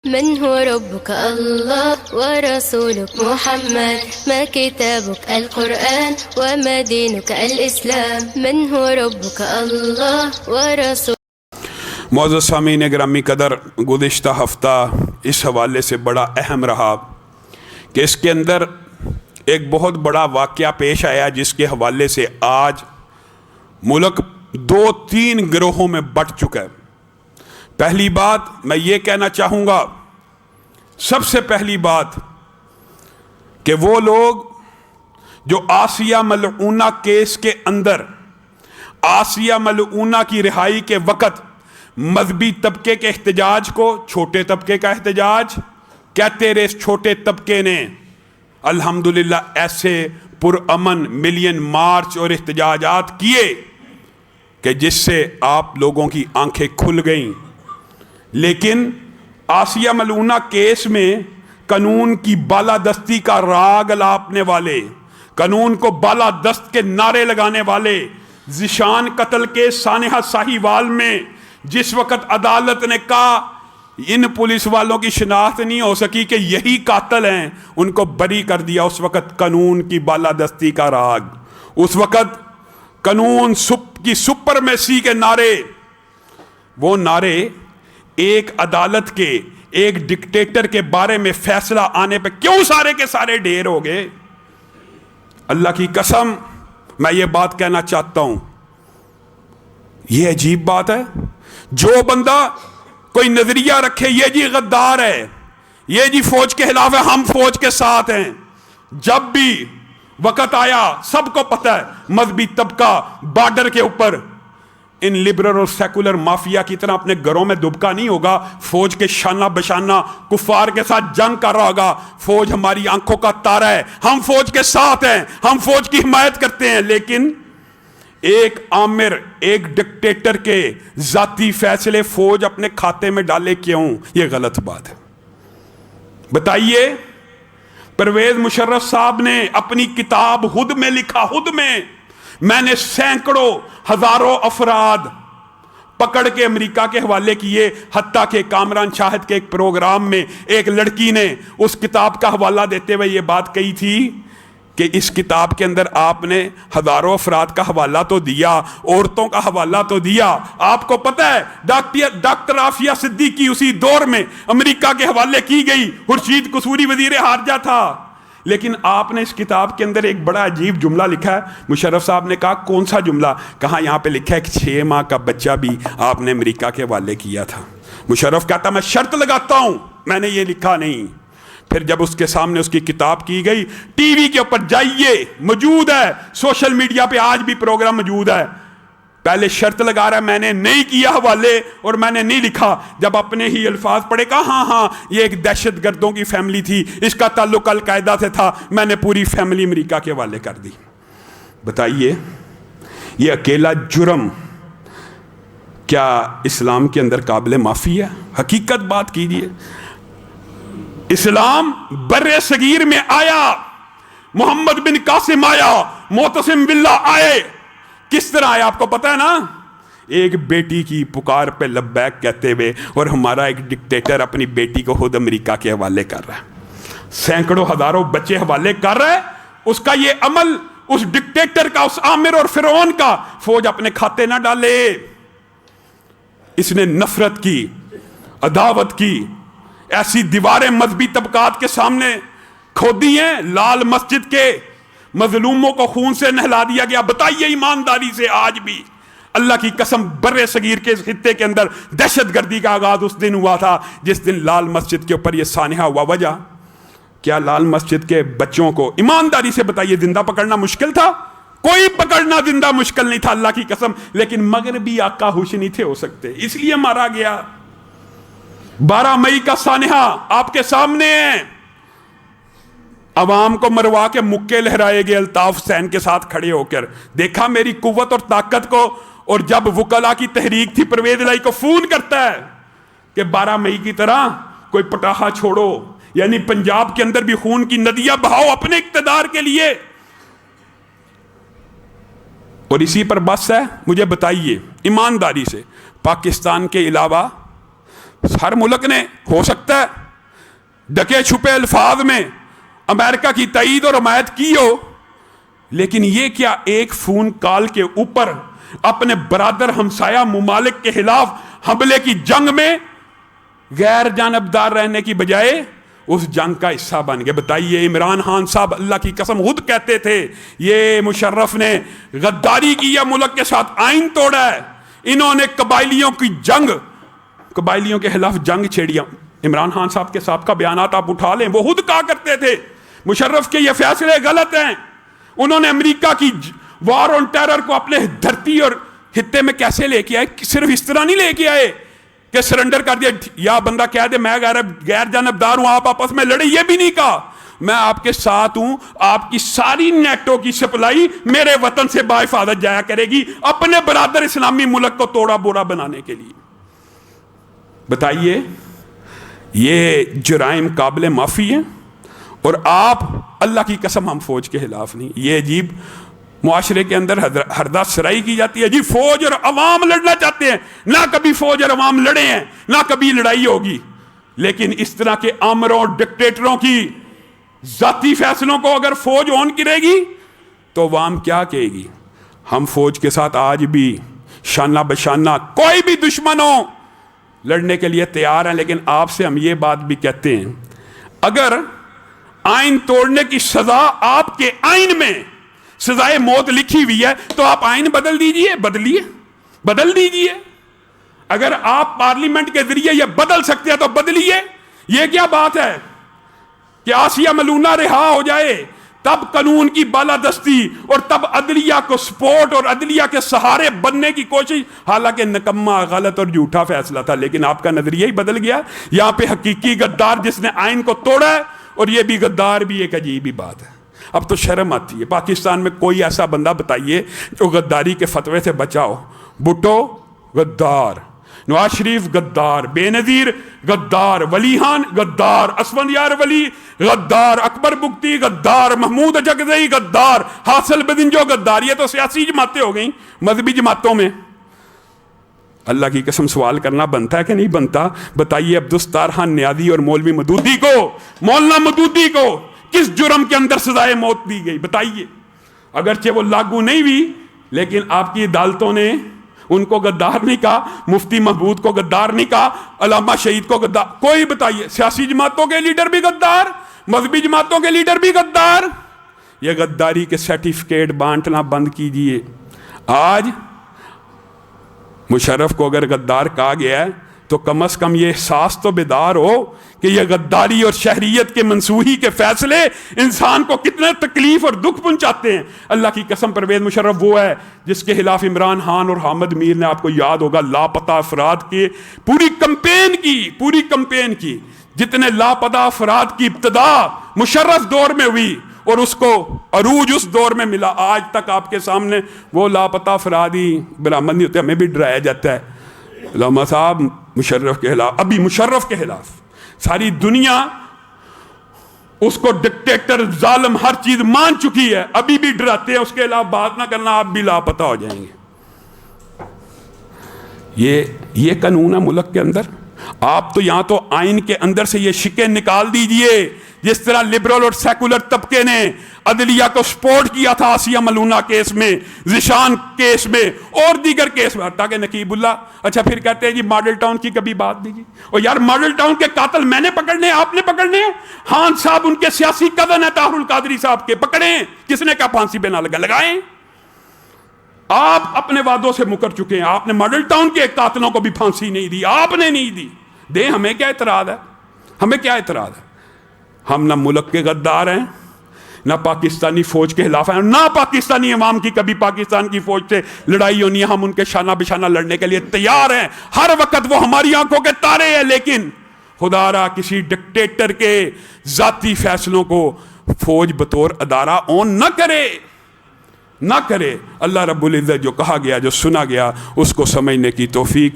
من هو ربك الله ورسولك محمد ما كتابك القرآن وما دينك الإسلام من هو ربك الله ورسولك معزز سامعین گرامی قدر، گزشتہ ہفتہ اس حوالے سے بڑا اہم رہا کہ اس کے اندر ایک بہت بڑا واقعہ پیش آیا جس کے حوالے سے آج ملک 2-3 گروہوں میں بٹ چکا ہے۔ پہلی بات میں یہ کہنا چاہوں گا، سب سے پہلی بات کہ وہ لوگ جو آسیہ ملعونہ کیس کے اندر آسیہ ملعونہ کی رہائی کے وقت مذہبی طبقے کے احتجاج کو چھوٹے طبقے کا احتجاج کہتے رہے، اس چھوٹے طبقے نے الحمدللہ ایسے پرامن ملین مارچ اور احتجاجات کیے کہ جس سے آپ لوگوں کی آنکھیں کھل گئیں۔ لیکن آسیہ ملعونہ کیس میں قانون کی بالادستی کا راگ الاپنے والے، قانون کو بالادست کے نعرے لگانے والے، ذیشان قتل کے سانحہ ساہیوال میں جس وقت عدالت نے کہا ان پولیس والوں کی شناخت نہیں ہو سکی کہ یہی قاتل ہیں، ان کو بری کر دیا۔ اس وقت قانون کی بالادستی کا راگ، اس وقت قانون کی سپرمیسی کے نعرے، وہ نعرے ایک عدالت کے ایک ڈکٹیٹر کے بارے میں فیصلہ آنے پہ کیوں سارے کے سارے ڈھیر ہو گئے؟ اللہ کی قسم میں یہ بات کہنا چاہتا ہوں، یہ عجیب بات ہے۔ جو بندہ کوئی نظریہ رکھے یہ جی غدار ہے، یہ جی فوج کے خلاف ہے، ہم فوج کے ساتھ ہیں، جب بھی وقت آیا سب کو پتہ ہے مذہبی طبقہ بارڈر کے اوپر ان لبرل اور سیکولر مافیا کی طرح اپنے گھروں میں دبکا نہیں ہوگا، فوج کے شانہ بشانہ کفار کے ساتھ جنگ کر رہا ہوگا۔ فوج ہماری آنکھوں کا تارا ہے، ہم فوج کے ساتھ ہیں، ہم فوج کی حمایت کرتے ہیں۔ لیکن ایک آمر، ایک ڈکٹیٹر کے ذاتی فیصلے فوج اپنے کھاتے میں ڈالے کیوں؟ یہ غلط بات ہے۔ بتائیے، پرویز مشرف صاحب نے اپنی کتاب خود میں لکھا، خود میں نے سینکڑوں ہزاروں افراد پکڑ کے امریکہ کے حوالے کیے، حتیٰ کہ کامران شاہد کے ایک پروگرام میں ایک لڑکی نے اس کتاب کا حوالہ دیتے ہوئے یہ بات کہی تھی کہ اس کتاب کے اندر آپ نے ہزاروں افراد کا حوالہ تو دیا، عورتوں کا حوالہ تو دیا۔ آپ کو پتہ ہے ڈاکٹر عافیہ صدیقی اسی دور میں امریکہ کے حوالے کی گئی، خورشید قصوری وزیر خارجہ تھا۔ لیکن آپ نے اس کتاب کے اندر ایک بڑا عجیب جملہ لکھا ہے۔ مشرف صاحب نے کہا کون سا جملہ؟ کہا یہاں پہ لکھا ہے کہ 6 ماہ کا بچہ بھی آپ نے امریکہ کے حوالے کیا تھا۔ مشرف کہتا میں شرط لگاتا ہوں میں نے یہ لکھا نہیں۔ پھر جب اس کے سامنے اس کی کتاب کی گئی، ٹی وی کے اوپر جائیے موجود ہے، سوشل میڈیا پہ آج بھی پروگرام موجود ہے، پہلے شرط لگا رہا ہے میں نے نہیں کیا حوالے اور میں نے نہیں لکھا۔ جب اپنے ہی الفاظ پڑھے کہا ہاں یہ ایک دہشت گردوں کی فیملی تھی، اس کا تعلق القاعدہ سے تھا، میں نے پوری فیملی امریکہ کے حوالے کر دی۔ بتائیے یہ اکیلا جرم کیا اسلام کے اندر قابل معافی ہے؟ حقیقت بات کیجیے۔ اسلام بر صغیر میں آیا، محمد بن قاسم آیا، معتصم باللہ آئے، کس طرح آیا آپ کو پتہ ہے نا؟ ایک بیٹی کی پکار پہ لبیک کہتے ہوئے، اور ہمارا ایک ڈکٹیٹر اپنی بیٹی کو خود امریکہ کے حوالے کر رہا ہے، سینکڑوں ہزاروں بچے حوالے کر رہا ہے۔ اس کا یہ عمل، اس ڈکٹیٹر کا، اس عامر اور فرعون کا، فوج اپنے کھاتے نہ ڈالے۔ اس نے نفرت کی، عداوت کی، ایسی دیواریں مذہبی طبقات کے سامنے کھودی ہیں۔ لال مسجد کے مظلوموں کو خون سے نہلا دیا گیا۔ بتائیے ایمانداری سے آج بھی اللہ کی قسم بر صغیر کے خطے کے اندر دہشت گردی کا آغاز اس دن ہوا تھا جس دن لال مسجد کے اوپر یہ سانحہ ہوا۔ وجہ کیا؟ لال مسجد کے بچوں کو ایمانداری سے بتائیے زندہ پکڑنا مشکل تھا؟ کوئی پکڑنا زندہ مشکل نہیں تھا اللہ کی قسم، لیکن مغربی آقا ہوش نہیں تھے ہو سکتے، اس لیے مارا گیا۔ 12 مئی کا سانحہ آپ کے سامنے ہے، عوام کو مروا کے مکے لہرائے گئے الطاف حسین کے ساتھ کھڑے ہو کر۔ دیکھا میری قوت اور طاقت کو؟ اور جب وکلا کی تحریک تھی پرویز الہی کو فون کرتا ہے کہ 12 مئی کی طرح کوئی پٹاخہ چھوڑو، یعنی پنجاب کے اندر بھی خون کی ندیاں بہاؤ اپنے اقتدار کے لیے، اور اسی پر بس ہے۔ مجھے بتائیے ایمانداری سے، پاکستان کے علاوہ ہر ملک نے ہو سکتا ہے ڈکے چھپے الفاظ میں امریکہ کی تائید اور حمایت کی ہو، لیکن یہ کیا ایک فون کال کے اوپر اپنے برادر ہمسایہ ممالک کے خلاف حملے کی جنگ میں غیر جانبدار رہنے کی بجائے اس جنگ کا حصہ بن گئے؟ بتائیے، عمران خان صاحب اللہ کی قسم خود کہتے تھے یہ مشرف نے غداری کی ہے، ملک کے ساتھ آئین توڑا ہے، انہوں نے قبائلیوں کی جنگ، قبائلیوں کے خلاف جنگ چھیڑی۔ عمران خان صاحب کے سابقہ بیانات آپ اٹھا لیں، وہ خود کہا کرتے تھے مشرف کے یہ فیصلے غلط ہیں۔ انہوں نے امریکہ کی وار آن ٹیرر کو اپنے دھرتی اور خطے میں کیسے لے کے آئے؟ صرف اس طرح نہیں لے کے آئے کہ سرنڈر کر دیا، یا بندہ کہہ دے میں غیر جانبدار ہوں، آپ آپس میں لڑے، یہ بھی نہیں کہا، میں آپ کے ساتھ ہوں، آپ کی ساری نیٹو کی سپلائی میرے وطن سے باحفاظت جایا کرے گی اپنے برادر اسلامی ملک کو توڑا بوڑا بنانے کے لیے۔ بتائیے، یہ جرائم قابل معافی ہیں، اور آپ اللہ کی قسم ہم فوج کے خلاف نہیں۔ یہ عجیب معاشرے کے اندر ہردہ سرائی کی جاتی ہے، جی فوج اور عوام لڑنا چاہتے ہیں، نہ کبھی فوج اور عوام لڑے ہیں، نہ کبھی لڑائی ہوگی، لیکن اس طرح کے آمروں ڈکٹیٹروں کی ذاتی فیصلوں کو اگر فوج اون کرے گی تو عوام کیا کہے گی؟ ہم فوج کے ساتھ آج بھی شانہ بشانہ کوئی بھی دشمن ہو لڑنے کے لیے تیار ہیں، لیکن آپ سے ہم یہ بات بھی کہتے ہیں اگر آئین توڑنے کی سزا آپ کے آئین میں سزائے موت لکھی ہوئی ہے تو آپ آئین بدل دیجئے، بدل دیجئے۔ اگر آپ پارلیمنٹ کے ذریعے یہ بدل سکتے ہیں تو بدلیے۔ یہ کیا بات ہے کہ آسیہ ملونہ رہا ہو جائے، تب قانون کی بالادستی اور تب عدلیہ کو سپورٹ اور عدلیہ کے سہارے بننے کی کوشش، حالانکہ نکما، غلط اور جھوٹا فیصلہ تھا، لیکن آپ کا نظریہ ہی بدل گیا۔ یہاں پہ حقیقی غدار جس نے آئین کو توڑا ہے، اور یہ بھی غدار بھی ایک عجیب ہی بات ہے۔ اب تو شرم آتی ہے، پاکستان میں کوئی ایسا بندہ بتائیے جو غداری کے فتوے سے بچا ہو۔ بھٹو غدار، نواز شریف غدار، بے نظیر غدار، ولی خان غدار، اسفند یار ولی غدار، اکبر بگٹی غدار، محمود جگزئی غدار، حاصل بدنجو غدار۔ یہ تو سیاسی جماعتیں ہو گئیں، مذہبی جماعتوں میں اللہ کی قسم سوال کرنا بنتا ہے کہ نہیں بنتا؟ بتائیے، عبدالستار خان نیازی اور مولوی مودودی کو، مولانا مودودی کو کس جرم کے اندر سزائے موت دی گئی؟ بتائیے۔ اگرچہ وہ لاگو نہیں ہوئی، لیکن آپ کی عدالتوں نے ان کو غدار نہیں کہا، مفتی محمود کو غدار نہیں کہا، علامہ شہید کو غدار۔ کوئی بتائیے، سیاسی جماعتوں کے لیڈر بھی غدار، مذہبی جماعتوں کے لیڈر بھی غدار۔ یہ غداری کے سرٹیفکیٹ بانٹنا بند کیجئے۔ آج مشرف کو اگر غدار کہا گیا ہے تو کم از کم یہ احساس تو بیدار ہو کہ یہ غداری اور شہریت کے منسوخی کے فیصلے انسان کو کتنے تکلیف اور دکھ پہنچاتے ہیں۔ اللہ کی قسم پرویز مشرف وہ ہے جس کے خلاف عمران خان اور حامد میر نے، آپ کو یاد ہوگا، لاپتہ افراد کے پوری کمپین کی، جتنے لاپتہ افراد کی ابتدا مشرف دور میں ہوئی اور اس کو عروج اس دور میں ملا، آج تک آپ کے سامنے وہ لاپتہ افراد ہی برآمد نہیں ہوتے۔ ہمیں بھی ڈرایا جاتا ہے علامہ صاحب مشرف کے خلاف، ابھی مشرف کے خلاف ساری دنیا اس کو ڈکٹیٹر، ظالم، ہر چیز مان چکی ہے، ابھی بھی ڈراتے ہیں اس کے خلاف بات نہ کرنا، آپ بھی لاپتہ ہو جائیں گے۔ یہ قانون ہے ملک کے اندر۔ آپ تو یہاں تو آئین کے اندر سے یہ شکیں نکال دیجئے، جس طرح لبرل اور سیکولر طبقے نے عدلیہ کو سپورٹ کیا تھا آسیہ ملونہ کیس میں، ذیشان کیس میں اور دیگر کیس میں، حتیٰ کہ نقیب اللہ اچھا پھر کہتے ہیں جی ماڈل ٹاؤن کی کبھی بات دیجیے۔ اور یار ماڈل ٹاؤن کے قاتل میں نے پکڑنے، آپ نے پکڑنے ہیں؟ خان صاحب ان کے سیاسی کزن ہیں طاہر القادری صاحب کے، پکڑیں۔ کس نے کہا پھانسی پہ نہ لگائیں؟ آپ اپنے وعدوں سے مکر چکے ہیں، آپ نے ماڈل ٹاؤن کے قاتلوں کو بھی پھانسی نہیں دی، آپ نے نہیں دی، دیں۔ ہمیں کیا اعتراض ہے؟ ہمیں کیا اعتراض ہے؟ ہم نہ ملک کے غدار ہیں، نہ پاکستانی فوج کے خلاف ہیں، نہ پاکستانی عوام کی کبھی پاکستان کی فوج سے لڑائی ہونی ہے، ہم ان کے شانہ بشانہ لڑنے کے لیے تیار ہیں، ہر وقت وہ ہماری آنکھوں کے تارے ہیں، لیکن خدا را کسی ڈکٹیٹر کے ذاتی فیصلوں کو فوج بطور ادارہ اون نہ کرے۔ اللہ رب العزت جو کہا گیا، جو سنا گیا، اس کو سمجھنے کی توفیق